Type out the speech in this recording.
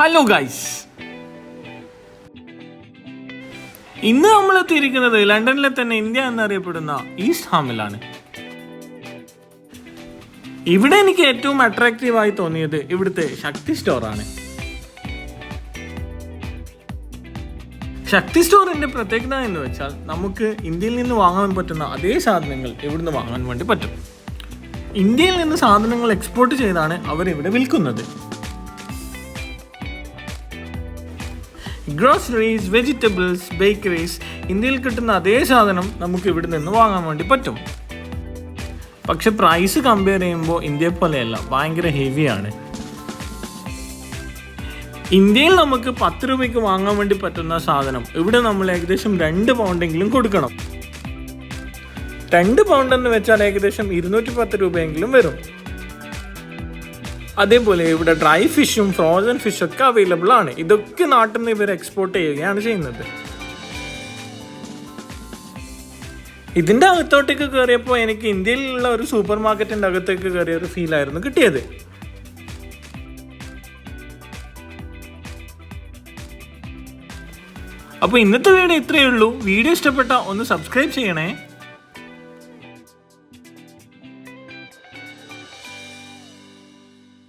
Hello guys, ഇന്ന് നമ്മൾ എത്തിയിരിക്കുന്നത് ലണ്ടനിലെ തന്നെ ഇന്ത്യ എന്നറിയപ്പെടുന്ന ഈസ്റ്റ് ഹാമിലാണ്. ഇവിടെ എനിക്ക് ഏറ്റവും അട്രാക്റ്റീവായി തോന്നിയത് ഇവിടുത്തെ ശക്തി സ്റ്റോറാണ്. ശക്തി സ്റ്റോറിന്റെ പ്രത്യേകത എന്ന് വെച്ചാൽ നമുക്ക് ഇന്ത്യയിൽ നിന്ന് വാങ്ങാൻ പറ്റുന്ന അതേ സാധനങ്ങൾ ഇവിടുന്ന് വാങ്ങാൻ വേണ്ടി പറ്റും. ഇന്ത്യയിൽ നിന്ന് സാധനങ്ങൾ എക്സ്പോർട്ട് ചെയ്താണ് അവരിവിടെ വിൽക്കുന്നത്. ഗ്രോസറീസ്, വെജിറ്റബിൾസ്, ബേക്കറീസ്, ഇന്ത്യയിൽ കിട്ടുന്ന അതേ സാധനം നമുക്ക് ഇവിടെ നിന്ന് വാങ്ങാൻ വേണ്ടി പറ്റും. പക്ഷെ പ്രൈസ് കമ്പയർ ചെയ്യുമ്പോൾ ഇന്ത്യയെ പോലെയല്ല, ഭയങ്കര ഹെവിയാണ്. ഇന്ത്യയിൽ നമുക്ക് 10 രൂപയ്ക്ക് വാങ്ങാൻ വേണ്ടി പറ്റുന്ന സാധനം ഇവിടെ നമ്മൾ ഏകദേശം 2 പൗണ്ടെങ്കിലും കൊടുക്കണം. 2 പൗണ്ട് എന്ന് വെച്ചാൽ ഏകദേശം 210 രൂപയെങ്കിലും വരും. അതേപോലെ ഇവിടെ ഡ്രൈ ഫിഷും ഫ്രോസൺ ഫിഷും ഒക്കെ അവൈലബിൾ ആണ്. ഇതൊക്കെ നാട്ടിൽ നിന്ന് ഇവർ എക്സ്പോർട്ട് ചെയ്യുകയാണ് ചെയ്യുന്നത്. ഇതിൻ്റെ അകത്തോട്ടേക്ക് കയറിയപ്പോൾ എനിക്ക് ഇന്ത്യയിലുള്ള ഒരു സൂപ്പർ മാർക്കറ്റിൻ്റെ അകത്തേക്ക് കയറിയ ഒരു ഫീലായിരുന്നു കിട്ടിയത്. അപ്പോൾ ഇന്നത്തെ വീഡിയോ ഇത്രയേ ഉള്ളൂ. വീഡിയോ ഇഷ്ടപ്പെട്ട ഒന്ന് സബ്സ്ക്രൈബ് ചെയ്യണേ.